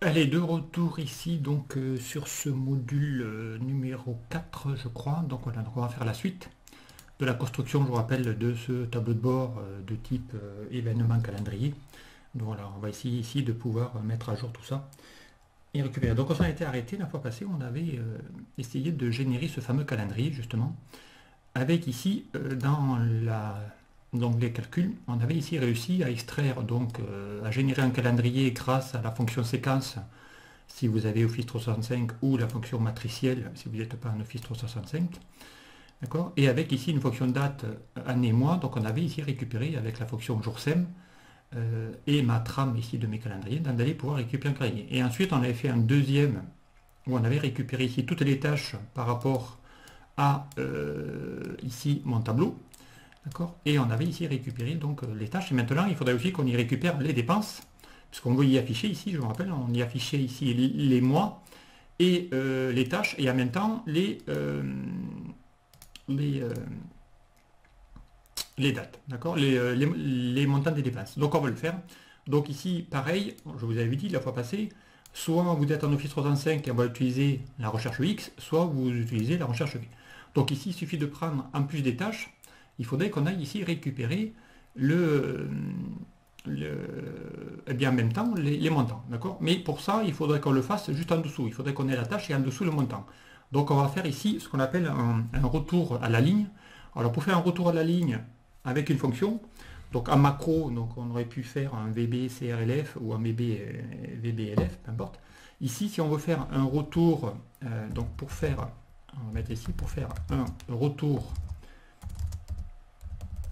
Allez, de retour ici donc sur ce module numéro 4 je crois. Donc voilà, donc on va faire la suite de la construction, je vous rappelle, de ce tableau de bord de type événement calendrier. Donc voilà, on va essayer ici de pouvoir mettre à jour tout ça et récupérer. Donc on s'en était arrêté la fois passée, on avait essayé de générer ce fameux calendrier justement, avec ici dans donc les calculs, on avait ici réussi à extraire, donc à générer un calendrier grâce à la fonction séquence si vous avez Office 365 ou la fonction matricielle si vous n'êtes pas en Office 365. D'accord. Et avec ici une fonction date, année, mois, donc on avait ici récupéré avec la fonction joursem et ma trame ici de mes calendriers, d'aller pouvoir récupérer un calendrier. Et ensuite on avait fait un deuxième où on avait récupéré ici toutes les tâches par rapport à ici mon tableau. D'accord. Et on avait ici récupéré donc les tâches. Et maintenant il faudrait aussi qu'on y récupère les dépenses. Puisqu'on veut y afficher ici, je vous rappelle, on y affichait ici les mois et les tâches et en même temps les dates, d'accord, les montants des dépenses. Donc on va le faire. Donc ici, pareil, je vous avais dit la fois passée, soit vous êtes en Office 365 et on va utiliser la recherche X, soit vous utilisez la recherche V. Donc ici, il suffit de prendre en plus des tâches, il faudrait qu'on aille ici récupérer et bien en même temps les montants, d'accord. Mais pour ça, il faudrait qu'on le fasse juste en dessous. Il faudrait qu'on ait la tâche et en dessous le montant. Donc on va faire ici ce qu'on appelle un retour à la ligne. Alors pour faire un retour à la ligne avec une fonction, donc en macro, donc on aurait pu faire un VB-CRLF ou un VB-VBLF, peu importe. Ici, si on veut faire un retour, donc pour faire, on va mettre ici, pour faire un retour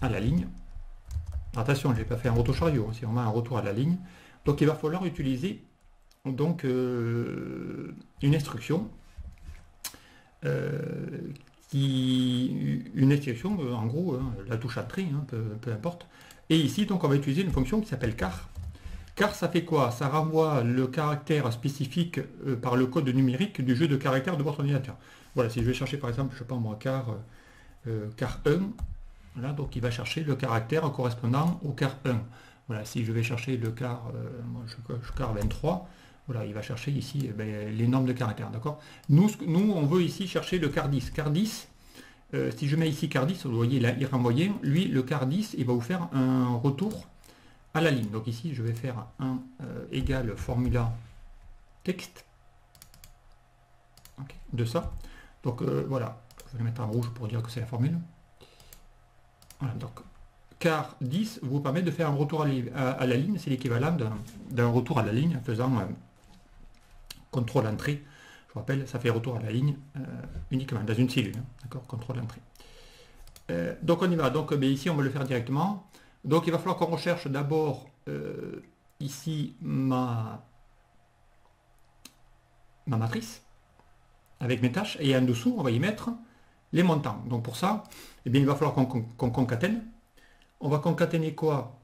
à la ligne, attention, je n'ai pas fait un retour chariot, c'est vraiment un retour à la ligne. Donc il va falloir utiliser donc, une instruction une instruction, en gros, hein, la touche entrée, hein, peu importe. Et ici, donc, on va utiliser une fonction qui s'appelle car. Car, ça fait quoi? Ça renvoie le caractère spécifique par le code numérique du jeu de caractères de votre ordinateur. Voilà, si je vais chercher par exemple, je sais pas moi, car 1, voilà, donc il va chercher le caractère correspondant au car 1. Voilà, si je vais chercher le car, moi je car 23, voilà, il va chercher ici les nombres de caractères, d'accord. Nous, on veut ici chercher le car 10. Car 10, si je mets ici car 10, vous voyez, là, il renvoyait, lui, le car 10, il va vous faire un retour à la ligne. Donc ici, je vais faire un égal formula texte, okay, de ça. Donc voilà, je vais le mettre en rouge pour dire que c'est la formule. Voilà, donc car 10 vous permet de faire un retour à la ligne, c'est l'équivalent d'un retour à la ligne en faisant contrôle entrée. Je vous rappelle, ça fait retour à la ligne uniquement dans une cellule, hein, d'accord, contrôle entrée. Donc on y va, donc ici on va le faire directement. Donc il va falloir qu'on recherche d'abord ici ma matrice avec mes tâches et en dessous on va y mettre les montants. Donc pour ça, eh bien, il va falloir qu'on concatène. On va concaténer quoi?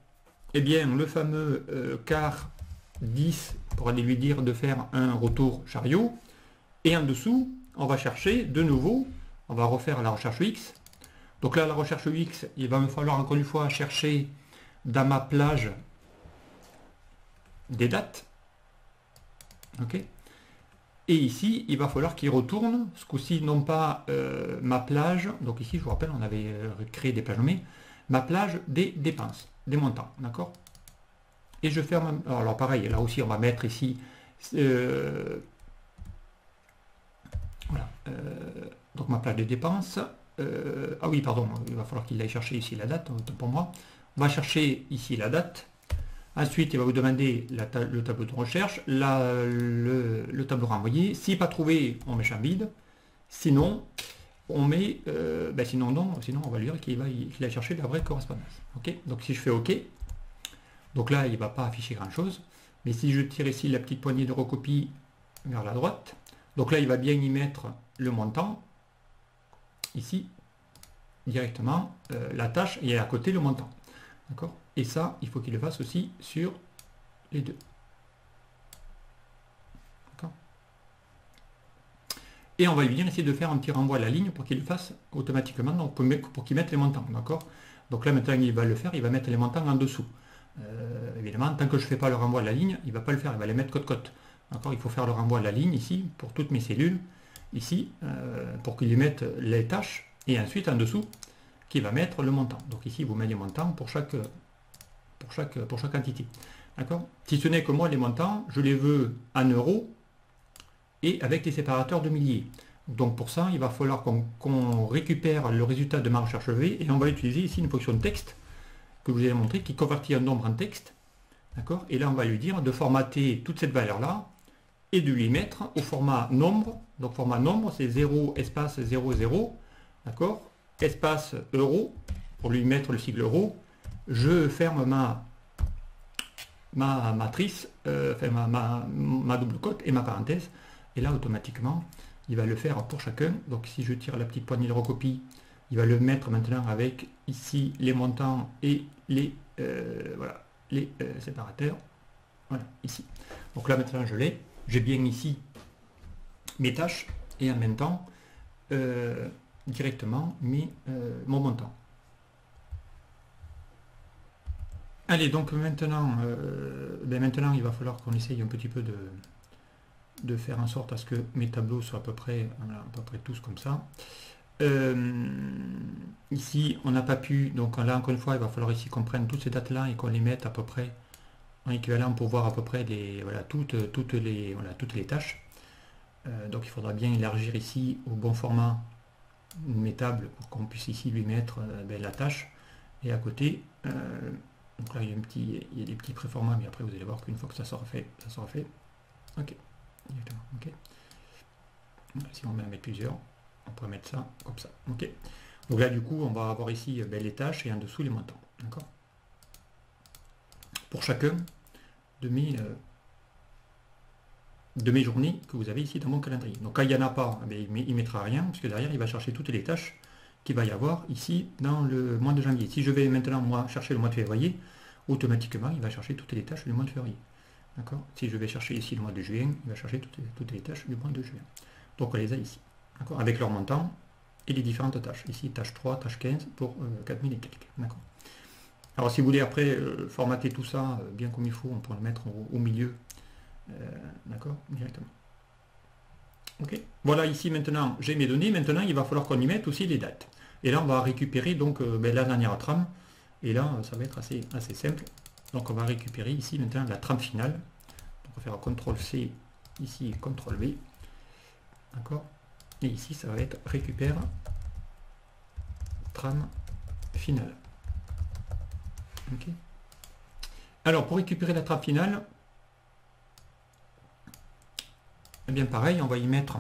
Eh bien le fameux car 10 pour aller lui dire de faire un retour chariot. Et en dessous, on va chercher de nouveau, on va refaire la recherche X. Donc là, la recherche X, il va me falloir encore une fois chercher dans ma plage des dates. Ok. Et ici, il va falloir qu'il retourne, ce coup-ci, non pas ma plage, donc ici, je vous rappelle, on avait créé des plages nommées, ma plage des dépenses, des montants, d'accord. Et je ferme, alors pareil, là aussi, on va mettre ici, voilà, donc ma plage des dépenses, ah oui, pardon, il va falloir qu'il aille chercher ici la date, autant pour moi. On va chercher ici la date. Ensuite, il va vous demander le tableau de recherche, le tableau renvoyé. Si pas trouvé, on met champ vide. Sinon, on met, sinon non, sinon on va lui dire qu'il a cherché la vraie correspondance. Ok. Donc si je fais OK, donc là il ne va pas afficher grand chose. Mais si je tire ici la petite poignée de recopie vers la droite, donc là il va bien y mettre le montant. Ici, directement, la tâche et à côté le montant. D'accord. Et ça, il faut qu'il le fasse aussi sur les deux. D'accord. Et on va lui dire essayer de faire un petit renvoi à la ligne pour qu'il le fasse automatiquement, donc pour qu'il mette les montants. D'accord. Donc là maintenant il va le faire, il va mettre les montants en dessous. Évidemment, tant que je ne fais pas le renvoi à la ligne, il ne va pas le faire, il va les mettre côte-côte. D'accord, il faut faire le renvoi à la ligne ici, pour toutes mes cellules, ici, pour qu'il y mette les tâches, et ensuite en dessous, qui va mettre le montant. Donc ici, vous mettez les montants pour chaque entité. D'accord. Si ce n'est que moi, les montants, je les veux en euros et avec les séparateurs de milliers. Donc pour ça, il va falloir qu'on récupère le résultat de ma recherche V et on va utiliser ici une fonction texte que je vous ai montré qui convertit un nombre en texte. D'accord. Et là, on va lui dire de formater toute cette valeur-là et de lui mettre au format nombre. Donc format nombre, c'est 0 espace 00, d'accord, espace euro, pour lui mettre le sigle euro. Je ferme ma matrice, enfin ma double cote et ma parenthèse. Et là, automatiquement, il va le faire pour chacun. Donc si je tire la petite poignée de recopie, il va le mettre maintenant avec ici les montants et les, voilà, les séparateurs. Voilà, ici. Donc là maintenant je l'ai. J'ai bien ici mes tâches et en même temps directement mon montant. Allez, donc maintenant, maintenant il va falloir qu'on essaye un petit peu de faire en sorte à ce que mes tableaux soient voilà, à peu près tous comme ça. Ici, on n'a pas pu, donc là encore une fois, il va falloir ici qu'on prenne toutes ces dates-là et qu'on les mette à peu près en équivalent pour voir à peu près voilà, toutes les tâches. Donc il faudra bien élargir ici au bon format mes tables pour qu'on puisse ici lui mettre la tâche. Et à côté, donc là il y a des petits préformats, mais après vous allez voir qu'une fois que ça sera fait, ça sera fait. Ok. Ok. Si on met à mettre plusieurs, on pourrait mettre ça comme ça. Ok. Donc là du coup on va avoir ici les tâches et en dessous les montants. D'accord. Pour chacun de mes journées que vous avez ici dans mon calendrier. Donc quand il n'y en a pas, il ne mettra rien, parce que derrière il va chercher toutes les tâches qu'il va y avoir ici dans le mois de janvier. Si je vais maintenant moi chercher le mois de février, automatiquement il va chercher toutes les tâches du mois de février. D'accord. Si je vais chercher ici le mois de juin, il va chercher toutes les tâches du mois de juin. Donc on les a ici. D'accord. Avec leur montant et les différentes tâches. Ici tâche 3, tâche 15 pour 4000 et quelques. D'accord. Alors si vous voulez après formater tout ça bien comme il faut, on peut le mettre au milieu, d'accord, directement. Ok. Voilà, ici maintenant j'ai mes données, maintenant il va falloir qu'on y mette aussi les dates. Et là on va récupérer donc la dernière trame, et là ça va être assez simple. Donc on va récupérer ici maintenant la trame finale. Donc on va faire CTRL-C ici et CTRL-V. D'accord. Et ici ça va être récupère trame finale. Okay. Alors pour récupérer la trame finale, eh bien pareil, on va y mettre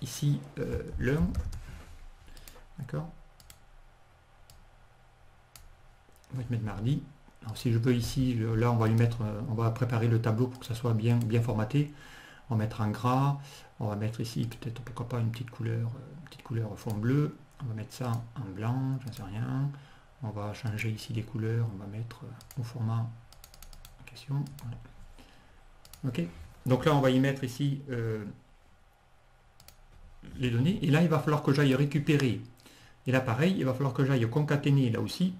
ici l'heure. D'accord. On va y mettre mardi. Alors si je veux ici, là on va lui mettre, on va préparer le tableau pour que ça soit bien formaté. On va mettre en gras, on va mettre ici peut-être pourquoi pas une petite couleur fond bleu. On va mettre ça en blanc, j'en sais rien. On va changer ici les couleurs, on va mettre au format en question. Voilà. Ok. Donc là, on va y mettre ici les données. Et là, il va falloir que j'aille récupérer. Et là, pareil, il va falloir que j'aille concaténer là aussi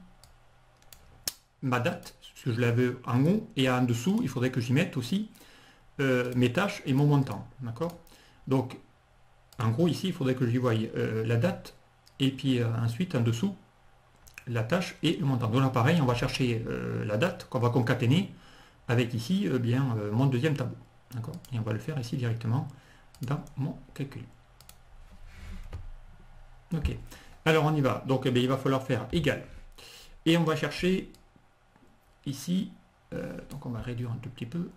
ma date, parce que je l'avais en haut. Et en dessous, il faudrait que j'y mette aussi mes tâches et mon montant. D'accord. Donc, en gros, ici, il faudrait que j'y voie la date. Et puis ensuite, en dessous, la tâche et le montant. Donc là pareil, on va chercher la date qu'on va concaténer avec ici mon deuxième tableau. D'accord. Et on va le faire ici directement dans mon calcul. Ok. Alors on y va. Donc il va falloir faire égal. Et on va chercher ici, donc on va réduire un tout petit peu.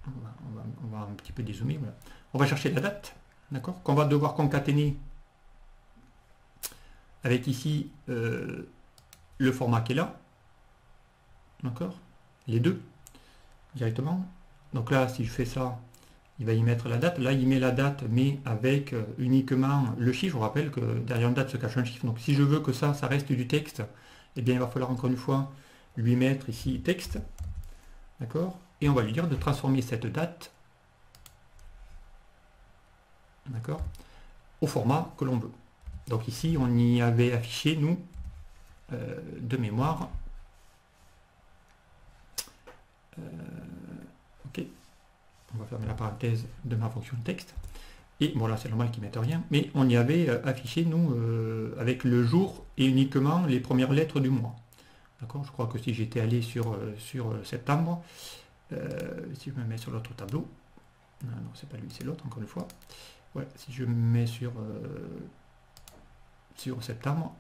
On va un petit peu dézoomer. Voilà. On va chercher la date, d'accord, qu'on va devoir concaténer avec ici le format qui est là, d'accord, les deux directement. Donc là si je fais ça, il va y mettre la date. Là il met la date mais avec uniquement le chiffre. Je vous rappelle que derrière une date se cache un chiffre. Donc si je veux que ça reste du texte, eh bien il va falloir encore une fois lui mettre ici texte, d'accord, et on va lui dire de transformer cette date, d'accord, au format que l'on veut. Donc ici on y avait affiché nous de mémoire ok, On va fermer la parenthèse de ma fonction texte. Et bon là c'est normal qu'ils mettent rien, mais on y avait affiché nous avec le jour et uniquement les premières lettres du mois. D'accord. Je crois que si j'étais allé sur septembre, si je me mets sur l'autre tableau, non, non c'est pas lui, c'est l'autre encore une fois. Ouais, si je me mets sur septembre,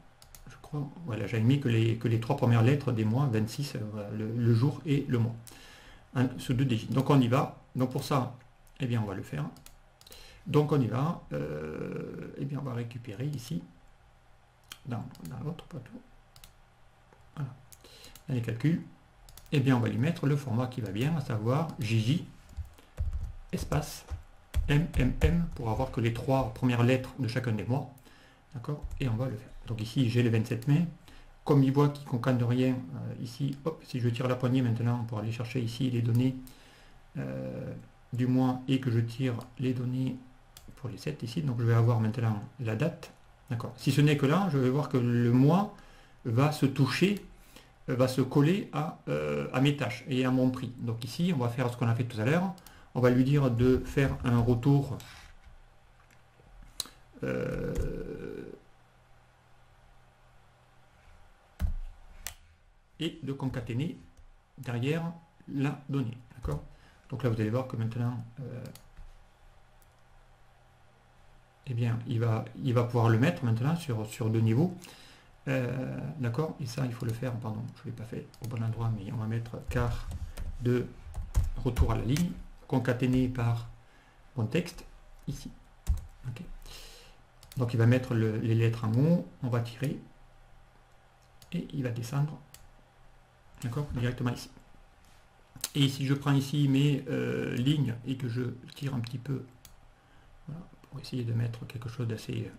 je crois, voilà, j'avais mis que les 3 premières lettres des mois, 26, voilà, le jour et le mois. Sous 2 digits. Donc on y va. Donc pour ça, eh bien on va le faire. Donc on y va. Eh bien on va récupérer ici, dans l'autre plateau. Voilà. Dans les calculs, eh bien on va lui mettre le format qui va bien, à savoir JJ espace MMM pour avoir que les 3 premières lettres de chacun des mois. D'accord. Et on va le faire. Donc ici j'ai le 27 mai. Comme il voit qu'il ne concane de rien, ici, hop, si je tire la poignée maintenant pour aller chercher ici les données du mois et que je tire les données pour les 7 ici, donc je vais avoir maintenant la date. D'accord. Si ce n'est que là, je vais voir que le mois va se toucher, va se coller à mes tâches et à mon prix. Donc ici, on va faire ce qu'on a fait tout à l'heure. On va lui dire de faire un retour et de concaténer derrière la donnée. D'accord. Donc là, vous allez voir que maintenant, eh bien, il va pouvoir le mettre maintenant sur 2 niveaux. D'accord. Et ça, il faut le faire, pardon, je ne l'ai pas fait au bon endroit, mais on va mettre car de retour à la ligne, concaténé par mon texte, ici. Okay. Donc il va mettre les lettres en haut, on va tirer, et il va descendre, d'accord, directement ici. Et si je prends ici mes lignes et que je tire un petit peu, voilà, pour essayer de mettre quelque chose d'assez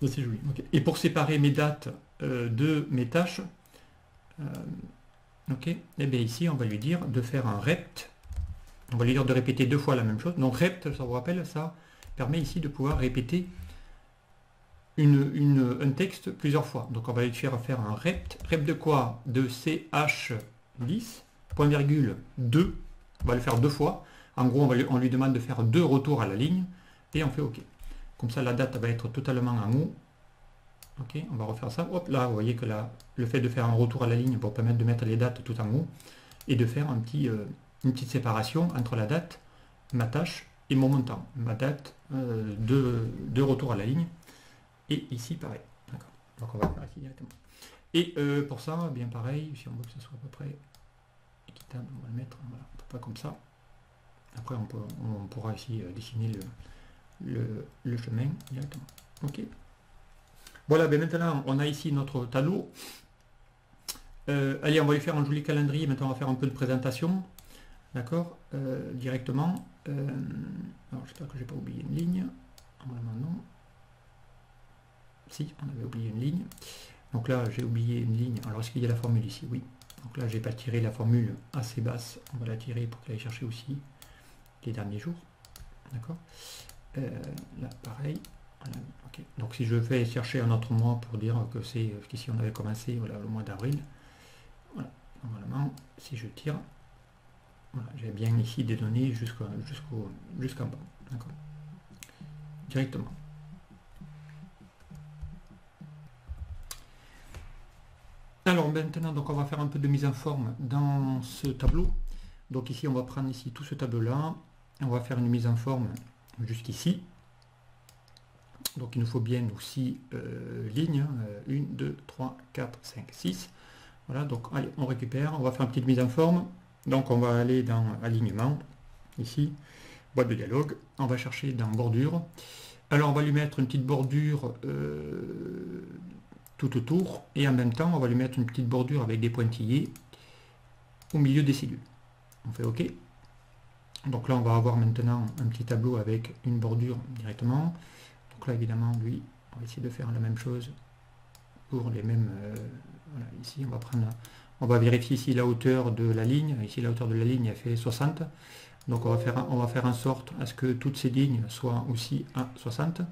joli. Okay. Et pour séparer mes dates de mes tâches, ok, et bien ici on va lui dire de faire un rept, on va lui dire de répéter 2 fois la même chose. Donc rept, ça vous rappelle, ça permet ici de pouvoir répéter un texte plusieurs fois. Donc on va lui faire un rept. Rept de quoi? De ch10, point virgule 2, on va le faire 2 fois. En gros, on lui demande de faire 2 retours à la ligne et on fait OK. Comme ça, la date va être totalement en haut. OK, on va refaire ça. Hop, là, vous voyez que là, le fait de faire un retour à la ligne va permettre de mettre les dates tout en haut et de faire une petite séparation entre la date, ma tâche et mon montant. Ma date de retour à la ligne. Et ici, pareil. D'accord. Donc on va faire ici directement. Et pour ça, bien pareil, si on veut que ce soit à peu près équitable, on va le mettre voilà, à peu près comme ça. Après, on pourra ici dessiner le chemin directement. OK. Voilà, ben maintenant, on a ici notre tableau. Allez, on va lui faire un joli calendrier. Maintenant, on va faire un peu de présentation. D'accord. Directement. Alors, j'espère que je n'ai pas oublié une ligne. Normalement, non. Si, on avait oublié une ligne. Donc là, j'ai oublié une ligne. Alors, est-ce qu'il y a la formule ici? Oui. Donc là, j'ai pas tiré la formule assez basse. On va la tirer pour qu'elle aille chercher aussi les derniers jours. D'accord. Là, pareil. Voilà. Okay. Donc, si je vais chercher un autre mois pour dire que c'est qu'ici on avait commencé voilà, le mois d'avril. Voilà. Normalement, si je tire, voilà, j'ai bien ici des données jusqu'en bas. D'accord. Directement. Alors maintenant, donc on va faire un peu de mise en forme dans ce tableau. Donc ici, on va prendre ici tout ce tableau-là. On va faire une mise en forme jusqu'ici. Donc il nous faut bien nos 6 lignes. 1, 2, 3, 4, 5, 6. Voilà, donc allez, on récupère. On va faire une petite mise en forme. Donc on va aller dans alignement. Ici, boîte de dialogue. On va chercher dans bordure. Alors on va lui mettre une petite bordure tout autour et en même temps on va lui mettre une petite bordure avec des pointillés au milieu des cellules. On fait OK. Donc là on va avoir maintenant un petit tableau avec une bordure directement. Donc là évidemment lui on va essayer de faire la même chose pour les mêmes voilà, ici on va vérifier ici la hauteur de la ligne. Ici la hauteur de la ligne elle fait 60. Donc on va faire en sorte à ce que toutes ces lignes soient aussi à 60.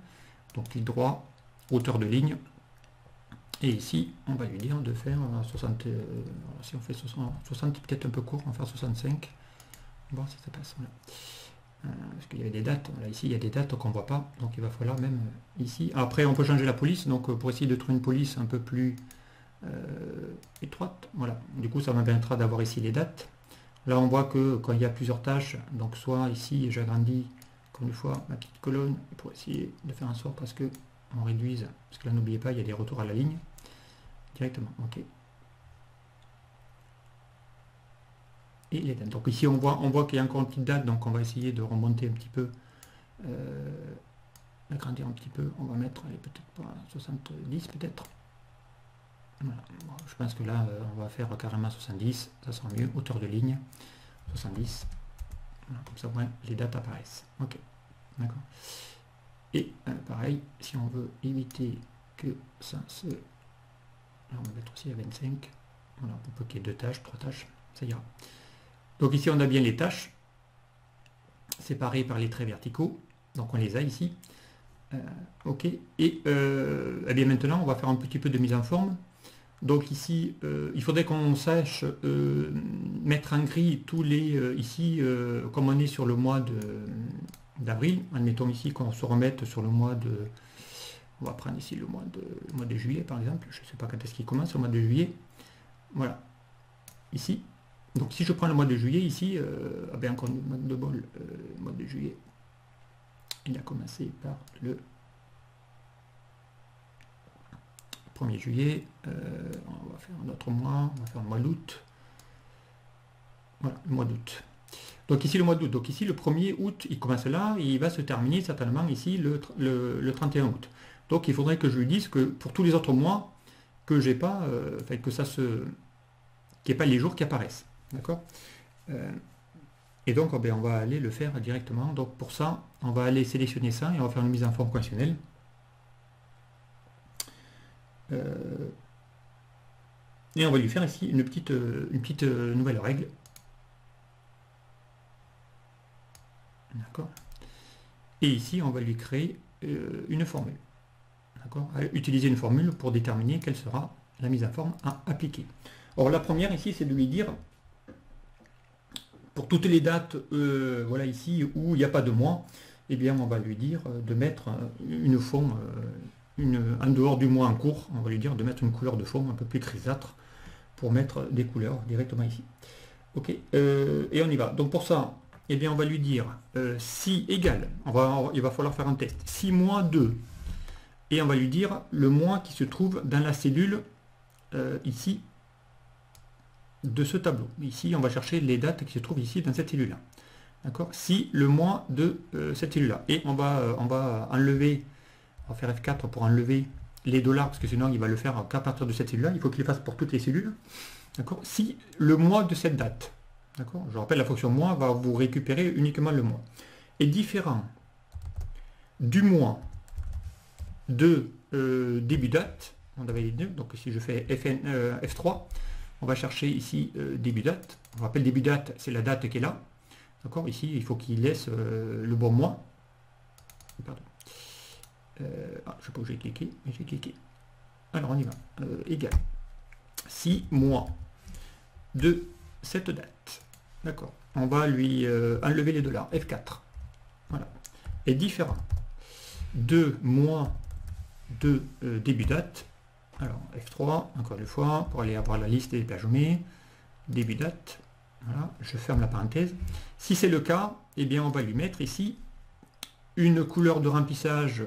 Donc clic droit, hauteur de ligne. Et ici, on va lui dire de faire 60, si on fait 60 peut-être un peu court, on va faire 65. Bon, si ça passe, voilà. Parce qu'il y avait des dates, là ici il y a des dates qu'on ne voit pas, donc il va falloir même ici. Après on peut changer la police, donc pour essayer de trouver une police un peu plus étroite, voilà. Du coup ça me permettra d'avoir ici les dates. Là on voit que quand il y a plusieurs tâches, donc soit ici j'agrandis comme une fois ma petite colonne pour essayer de faire en sorte à ce que on réduise, parce que là n'oubliez pas il y a des retours à la ligne directement, ok. Et les dates. Donc ici on voit qu'il y a encore une petite date, donc on va essayer de remonter un petit peu, agrandir un petit peu, on va mettre peut-être pas 70 peut-être. Voilà. Bon, je pense que là on va faire carrément 70, ça sera mieux, hauteur de ligne, 70. Voilà, comme ça ouais, les dates apparaissent. Ok, d'accord. Et pareil, si on veut éviter que ça se... Là on va mettre aussi à 25. Voilà, on peut qu'il y ait 2 tâches, 3 tâches, ça ira. Donc ici on a bien les tâches séparées par les traits verticaux, donc on les a ici. Ok, et eh bien maintenant on va faire un petit peu de mise en forme. Donc ici il faudrait qu'on sache mettre en gris tous les ici comme on est sur le mois d'avril, admettons ici qu'on se remette sur le mois de, on va prendre ici le mois de juillet par exemple, je ne sais pas quand est-ce qu'il commence, le mois de juillet, voilà, ici. Donc si je prends le mois de juillet ici, bien encore le mois de bol, le mois de juillet, il a commencé par le 1er juillet, on va faire un autre mois, on va faire le mois d'août, voilà, le mois d'août. Donc ici le mois d'août, donc ici le 1er août, il commence là, et il va se terminer certainement ici le 31 août. Donc il faudrait que je lui dise que pour tous les autres mois, que j'ai pas, que ça se... qu'il n'y ait pas les jours qui apparaissent. D'accord, et donc on va aller le faire directement. Donc pour ça, on va aller sélectionner ça et on va faire une mise en forme conventionnelle. Et on va lui faire ici une petite nouvelle règle. D'accord. Et ici, on va lui créer une formule. D'accord. Utiliser une formule pour déterminer quelle sera la mise en forme à appliquer. Or la première ici, c'est de lui dire pour toutes les dates, voilà ici où il n'y a pas de mois, eh bien on va lui dire de mettre une forme, en dehors du mois en cours, on va lui dire de mettre une couleur de fond un peu plus grisâtre pour mettre des couleurs directement ici. Ok, et on y va. Donc pour ça, eh bien on va lui dire si égal, il va falloir faire un test, si moins 2, et on va lui dire le mois qui se trouve dans la cellule ici de ce tableau. Ici, on va chercher les dates qui se trouvent ici dans cette cellule-là. D'accord. Si le mois de cette cellule-là. Et on va enlever, on va faire F4 pour enlever les dollars, parce que sinon il va le faire qu'à partir de cette cellule-là. Il faut qu'il le fasse pour toutes les cellules. D'accord. Si le mois de cette date, d'accord. Je rappelle, la fonction mois va vous récupérer uniquement le mois. Est différent du mois de début date. On avait les deux. Donc si je fais F3, on va chercher ici début date. On rappelle début date, c'est la date qui est là. D'accord. Ici, il faut qu'il laisse le bon mois. Pardon. Je ne sais pas où j'ai cliqué, mais j'ai cliqué. Alors on y va. Égal. 6 mois de cette date. D'accord. On va lui enlever les dollars. F4. Voilà. Est différent de mois de début date. Alors F3, encore une fois, pour aller avoir la liste des hébergements, début date, voilà, je ferme la parenthèse. Si c'est le cas, eh bien on va lui mettre ici une couleur de remplissage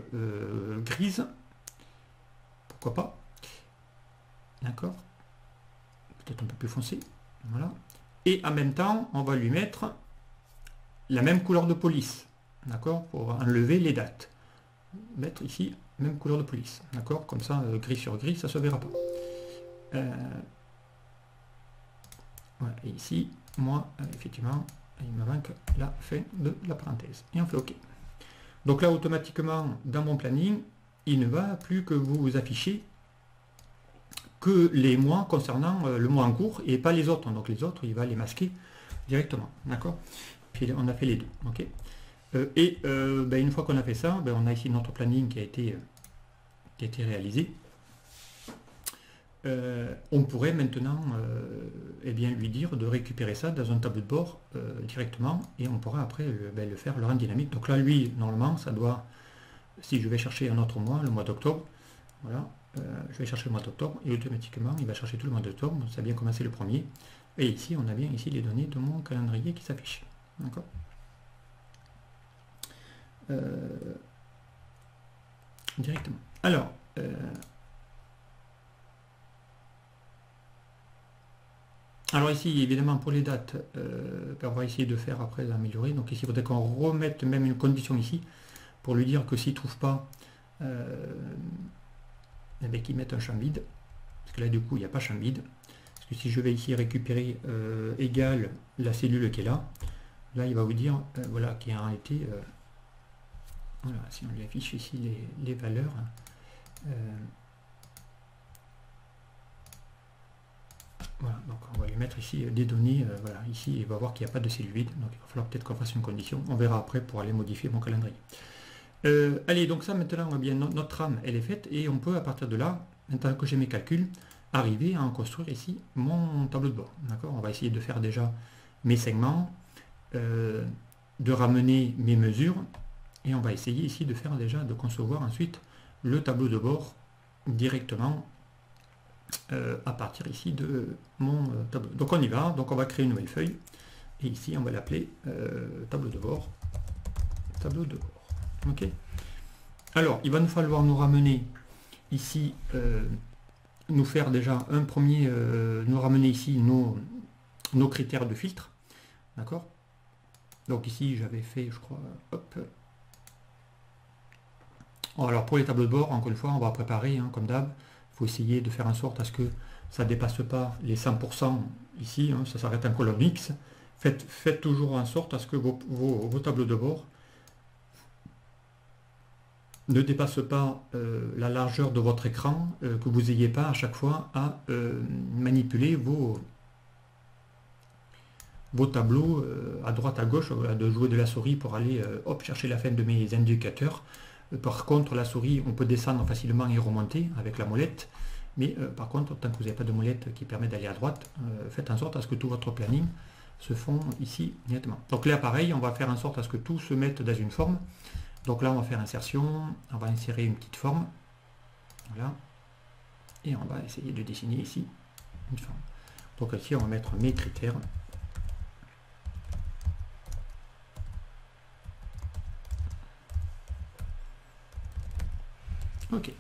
grise, pourquoi pas, d'accord, peut-être un peu plus foncé, voilà, et en même temps, on va lui mettre la même couleur de police, d'accord, pour enlever les dates. Mettre ici même couleur de police, d'accord, comme ça gris sur gris ça se verra pas. Voilà, et ici moi effectivement il me manque la fin de la parenthèse et on fait OK. Donc là automatiquement dans mon planning il ne va plus que vous afficher que les mois concernant le mois en cours et pas les autres, donc les autres il va les masquer directement, d'accord. Puis on a fait les deux, ok. Une fois qu'on a fait ça, on a ici notre planning qui a été réalisé. on pourrait maintenant eh bien, lui dire de récupérer ça dans un tableau de bord directement, et on pourra après le faire, le rendre dynamique. Donc là, lui, normalement, ça doit, si je vais chercher un autre mois, le mois d'octobre, voilà, je vais chercher le mois d'octobre, et automatiquement, il va chercher tout le mois d'octobre, donc ça a bien commencé le premier, et ici, on a bien ici les données de mon calendrier qui s'affichent. D'accord. Directement. Alors, ici, évidemment, pour les dates, on va essayer de faire après l'améliorer. Donc ici, il faudrait qu'on remette même une condition ici pour lui dire que s'il ne trouve pas, qu'il mette un champ vide. Parce que là, du coup, il n'y a pas champ vide. Parce que si je vais ici récupérer égal la cellule qui est là, là, il va vous dire, voilà, qui a été... voilà, si on lui affiche ici les valeurs... voilà, donc on va lui mettre ici des données, voilà, ici il va voir qu'il n'y a pas de cellule vide, donc il va falloir peut-être qu'on fasse une condition, on verra après pour aller modifier mon calendrier. Allez, donc ça maintenant, bien, notre trame elle est faite, et on peut à partir de là, maintenant que j'ai mes calculs, arriver à en construire ici mon tableau de bord. D'accord. On va essayer de faire déjà mes segments, de ramener mes mesures, et on va essayer ici de faire déjà, de concevoir ensuite le tableau de bord directement à partir ici de mon tableau. Donc on y va, donc on va créer une nouvelle feuille, et ici on va l'appeler tableau de bord. Tableau de bord. Ok. Alors il va nous falloir nous ramener ici, nous faire déjà un premier, nous ramener ici nos critères de filtre. D'accord. Donc ici j'avais fait, je crois, hop. Alors pour les tableaux de bord, encore une fois, on va préparer, hein, comme d'hab. Il faut essayer de faire en sorte à ce que ça ne dépasse pas les 100% ici, hein, ça s'arrête en colonne X. Faites toujours en sorte à ce que vos tableaux de bord ne dépassent pas la largeur de votre écran, que vous n'ayez pas à chaque fois à manipuler vos tableaux à droite à gauche, de jouer de la souris pour aller hop, chercher la fin de mes indicateurs. Par contre, la souris, on peut descendre facilement et remonter avec la molette, mais par contre, tant que vous n'avez pas de molette qui permet d'aller à droite, faites en sorte à ce que tout votre planning se fond ici nettement. Donc là, pareil, on va faire en sorte à ce que tout se mette dans une forme. Donc là, on va faire insertion, on va insérer une petite forme, voilà, et on va essayer de dessiner ici une forme. Donc ici, on va mettre mes critères. Ok,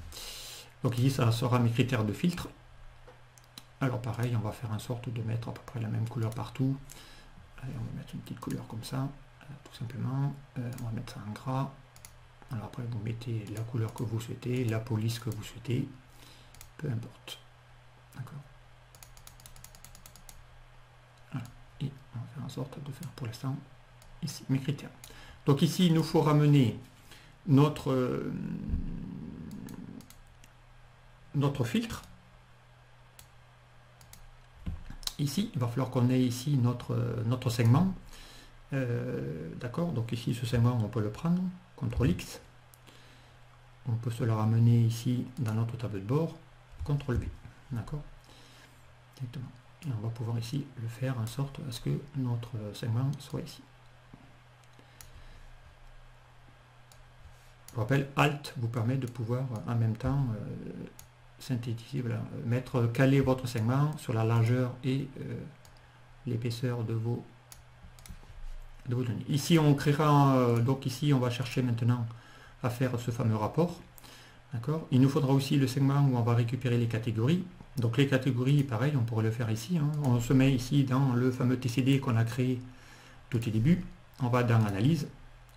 donc ici ça sera mes critères de filtre. Alors pareil, on va faire en sorte de mettre à peu près la même couleur partout. Allez, on va mettre une petite couleur comme ça, tout simplement. On va mettre ça en gras. Alors après vous mettez la couleur que vous souhaitez, la police que vous souhaitez, peu importe. D'accord. Voilà. Et on va faire en sorte de faire pour l'instant ici mes critères. Donc ici il nous faut ramener notre filtre. Ici, il va falloir qu'on ait ici notre segment. D'accord, donc ici ce segment on peut le prendre, CTRL X. On peut se le ramener ici dans notre tableau de bord, CTRL V. D'accord. Et on va pouvoir ici le faire en sorte à ce que notre segment soit ici. Je rappelle, Alt vous permet de pouvoir en même temps synthétiser, voilà, caler votre segment sur la largeur et l'épaisseur de vos données. Ici on créera, donc ici on va chercher maintenant à faire ce fameux rapport. D'accord. Il nous faudra aussi le segment où on va récupérer les catégories. Donc les catégories, pareil, on pourrait le faire ici. Hein. On se met ici dans le fameux TCD qu'on a créé tout au début. On va dans Analyse,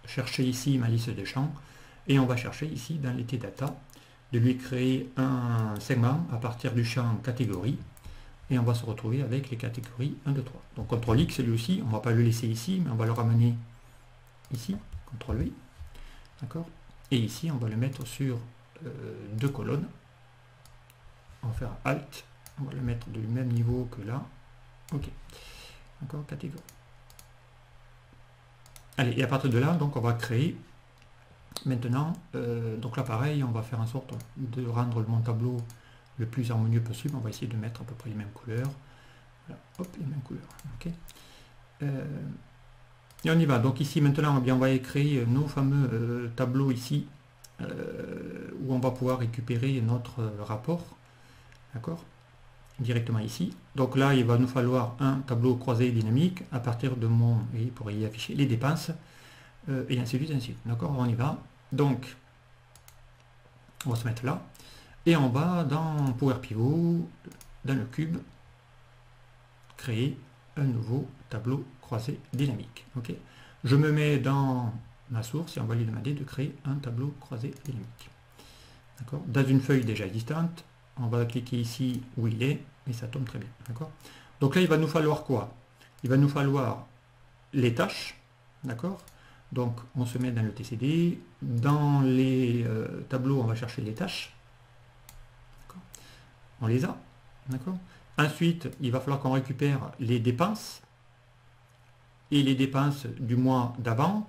chercher ici ma liste de champs, et on va chercher ici dans les T-Data de lui créer un segment à partir du champ catégorie, et on va se retrouver avec les catégories 1, 2, 3. Donc CTRL X, lui aussi, on ne va pas le laisser ici, mais on va le ramener ici, CTRL V, d'accord. Et ici, on va le mettre sur 2 colonnes. On va faire Alt, on va le mettre du même niveau que là. Ok, d'accord, catégorie. Allez, et à partir de là, donc on va créer maintenant, donc là pareil, on va faire en sorte de rendre mon tableau le plus harmonieux possible. On va essayer de mettre à peu près les mêmes couleurs. Voilà, hop, les mêmes couleurs. Ok. Et on y va. Donc ici maintenant, eh bien, on va créer nos fameux tableaux ici, où on va pouvoir récupérer notre rapport. D'accord, directement ici. Donc là, il va nous falloir un tableau croisé dynamique à partir de mon, et pour y afficher les dépenses, et ainsi de suite, ainsi de suite. D'accord, on y va. Donc, on va se mettre là. Et on va dans Power Pivot, dans le cube, créer un nouveau tableau croisé dynamique. Ok, je me mets dans ma source et on va lui demander de créer un tableau croisé dynamique. D'accord, dans une feuille déjà existante. On va cliquer ici où il est, et ça tombe très bien. D'accord. Donc là, il va nous falloir quoi? Il va nous falloir les tâches. D'accord. Donc, on se met dans le TCD. Dans les tableaux, on va chercher les tâches. On les a. D'accord. Ensuite, il va falloir qu'on récupère les dépenses. Et les dépenses du mois d'avant.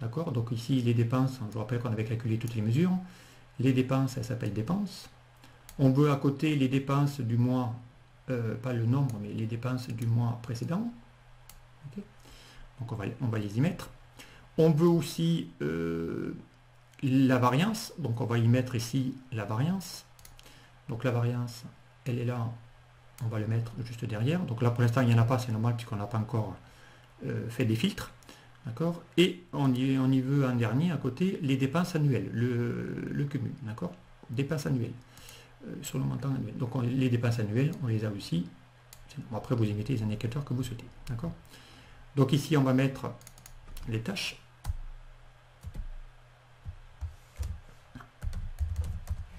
D'accord. Donc ici, les dépenses, je vous rappelle qu'on avait calculé toutes les mesures. Les dépenses, elles s'appellent dépenses. On veut à côté les dépenses du mois, pas le nombre, mais les dépenses du mois précédent. Okay. Donc on va les y mettre. On veut aussi la variance, donc on va y mettre ici la variance. Donc la variance, elle est là, on va le mettre juste derrière. Donc là pour l'instant il n'y en a pas, c'est normal puisqu'on n'a pas encore fait des filtres. D'accord. Et on y veut un dernier à côté, les dépenses annuelles, le cumul. D'accord. Dépenses annuelles. Sur le montant annuel. Donc les dépenses annuelles, on les a aussi. Bon, après, vous y mettez les indicateurs que vous souhaitez. D'accord. Donc ici, on va mettre les tâches.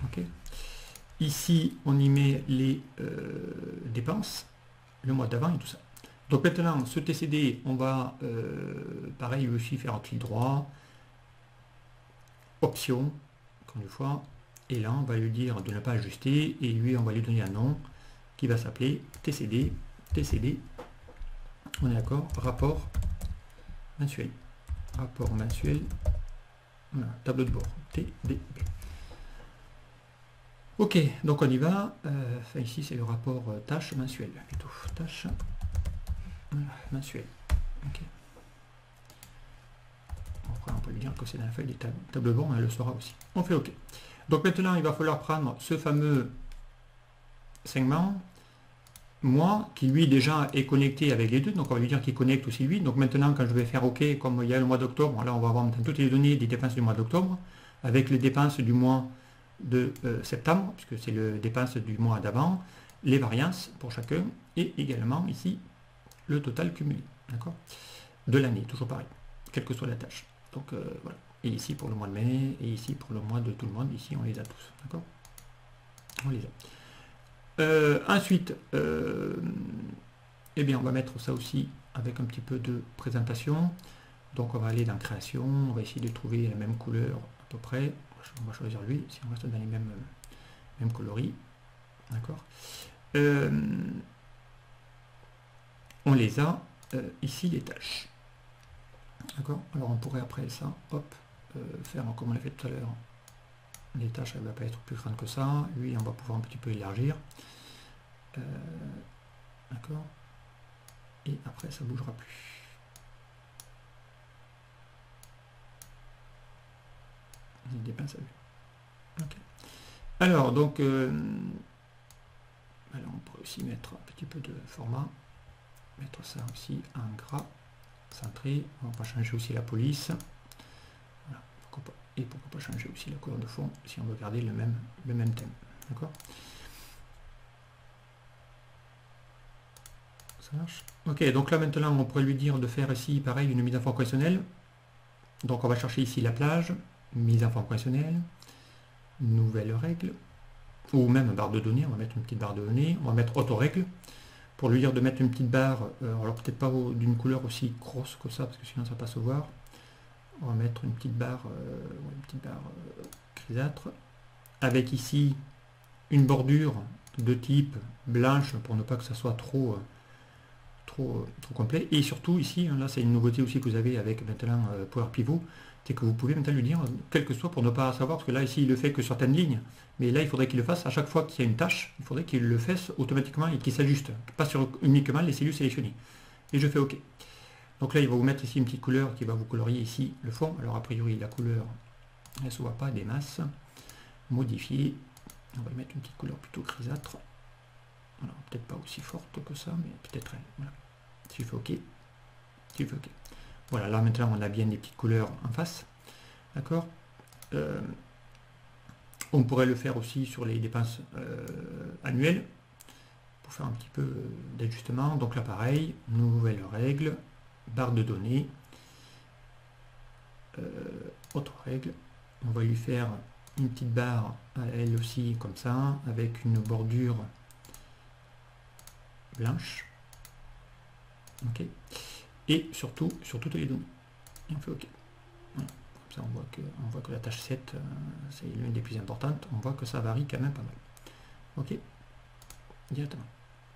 Ok. Ici, on y met les dépenses, le mois d'avant et tout ça. Donc maintenant, ce TCD, on va, pareil, aussi faire un clic droit, option, encore une fois. Et là, on va lui dire de ne pas ajuster, et lui, on va lui donner un nom qui va s'appeler TCD, on est d'accord, rapport mensuel. Rapport mensuel, voilà, tableau de bord, TDB. Ok, donc on y va. Enfin, ici, c'est le rapport tâche mensuel, plutôt. Tâche mensuel. Ok. Après, on peut lui dire que c'est dans la feuille des tableaux de bord, elle le saura aussi. On fait OK. Donc maintenant, il va falloir prendre ce fameux segment, moi, qui lui déjà est connecté avec les deux, donc on va lui dire qu'il connecte aussi lui. Donc maintenant, quand je vais faire OK, comme il y a le mois d'octobre, là on va avoir maintenant toutes les données des dépenses du mois d'octobre, avec les dépenses du mois de septembre, puisque c'est les dépenses du mois d'avant, les variances pour chacun, et également ici, le total cumulé, d'accord, de l'année, toujours pareil, quelle que soit la tâche. Donc voilà. Et ici pour le mois de mai, et ici pour le mois de tout le monde, ici on les a tous, d'accord. On les a. Ensuite, eh bien on va mettre ça aussi avec un petit peu de présentation. Donc on va aller dans création, on va essayer de trouver la même couleur à peu près. On va choisir lui, si on reste dans les mêmes coloris. D'accord. On les a ici les tâches. D'accord. Alors on pourrait après ça, hop, faire comme on l'a fait tout à l'heure. Les tâches, elle ne va pas être plus grande que ça. Lui, on va pouvoir un petit peu élargir. D'accord. Et après, ça ne bougera plus. Il dépense à vue. Okay. Alors, donc, alors on pourrait aussi mettre un petit peu de format. Mettre ça aussi en gras, centré. On va changer aussi la police. Voilà, pourquoi pas. Et pourquoi pas changer aussi la couleur de fond si on veut garder le même thème. D'accord. Ça marche. Ok, donc là maintenant on pourrait lui dire de faire ici pareil une mise en forme conditionnelle. Donc on va chercher ici la plage, mise en forme conditionnelle, nouvelle règle, ou même barre de données, on va mettre une petite barre de données, on va mettre auto-règle, pour lui dire de mettre une petite barre, alors peut-être pas d'une couleur aussi grosse que ça, parce que sinon ça va pas se voir. On va mettre une petite barre, grisâtre, avec ici une bordure de type blanche, pour ne pas que ça soit trop trop complet. Et surtout ici, hein, là c'est une nouveauté aussi que vous avez avec maintenant Power Pivot, c'est que vous pouvez maintenant lui dire, quel que soit, pour ne pas savoir, parce que là ici il le fait que sur certaines lignes, mais là il faudrait qu'il le fasse à chaque fois qu'il y a une tâche, il faudrait qu'il le fasse automatiquement et qu'il s'ajuste, pas sur uniquement les cellules sélectionnées. Et je fais OK. Donc là il va vous mettre ici une petite couleur qui va vous colorier ici le fond. Alors a priori la couleur, elle ne se voit pas des masses. Modifier, on va lui mettre une petite couleur plutôt grisâtre. Alors peut-être pas aussi forte que ça, mais peut-être elle. Voilà. Si je fais OK, si je fais OK. Voilà, là maintenant on a bien des petites couleurs en face. D'accord. On pourrait le faire aussi sur les dépenses annuelles pour faire un petit peu d'ajustement. Donc là pareil, nouvelle règle, barre de données, autre règle. On va lui faire une petite barre à elle aussi comme ça, avec une bordure blanche. OK. Et surtout sur toutes les données. Et on fait OK. Voilà. Comme ça on voit que la tâche 7, c'est l'une des plus importantes. On voit que ça varie quand même pas mal. OK. Directement.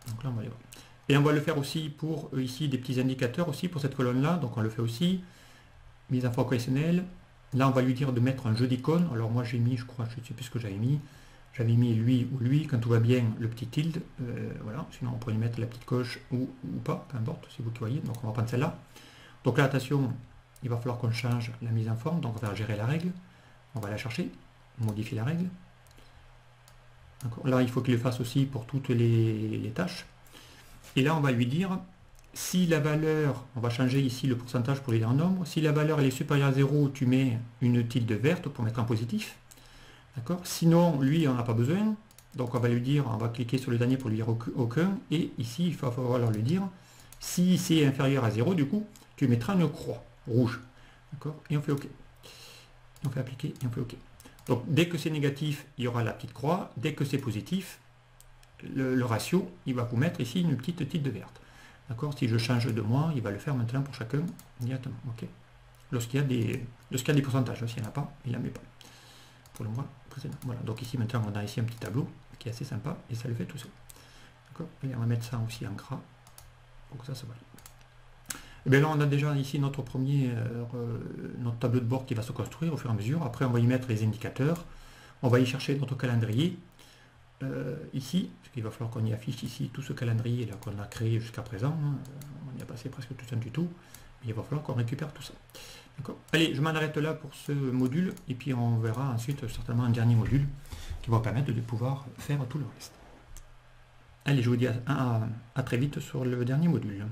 Donc là on va aller voir. Et on va le faire aussi pour ici des petits indicateurs aussi pour cette colonne là. Donc on le fait aussi. Mise en forme conditionnelle. Là on va lui dire de mettre un jeu d'icônes. Alors moi j'ai mis, je crois, je ne sais plus ce que j'avais mis. J'avais mis lui ou lui, quand tout va bien, le petit tilde. Voilà, sinon on pourrait lui mettre la petite coche ou pas, peu importe, c'est vous qui voyez. Donc on va prendre celle-là. Donc là, attention, il va falloir qu'on change la mise en forme. Donc on va gérer la règle. On va la chercher, modifier la règle. Là, il faut qu'il le fasse aussi pour toutes les tâches. Et là, on va lui dire, si la valeur, on va changer ici le pourcentage pour lui dire en nombre. Si la valeur elle est supérieure à 0, tu mets une tilde verte pour mettre en positif. D'accord. Sinon, lui, on n'a pas besoin. Donc, on va lui dire, on va cliquer sur le dernier pour lui dire aucun. Et ici, il va falloir lui dire, si c'est inférieur à 0, du coup, tu mettras une croix rouge. D'accord. Et on fait OK. On fait appliquer et on fait OK. Donc, dès que c'est négatif, il y aura la petite croix. Dès que c'est positif, le ratio, il va vous mettre ici une petite tilde verte. D'accord. Si je change de mois, il va le faire maintenant pour chacun directement. OK. Lorsqu'il y a des pourcentages, s'il n'y en a pas, il ne la met pas. Pour le mois précédent. Voilà, donc ici maintenant on a ici un petit tableau qui est assez sympa et ça le fait tout seul. D'accord. Et on va mettre ça aussi en gras pour que ça se voit. Et bien là on a déjà ici notre notre tableau de bord qui va se construire au fur et à mesure. Après on va y mettre les indicateurs. On va y chercher notre calendrier ici, parce qu'il va falloir qu'on y affiche ici tout ce calendrier là qu'on a créé jusqu'à présent. On y a passé presque tout ça du tout. Mais il va falloir qu'on récupère tout ça. Allez, je m'en arrête là pour ce module et puis on verra ensuite certainement un dernier module qui va permettre de pouvoir faire tout le reste. Allez, je vous dis à très vite sur le dernier module.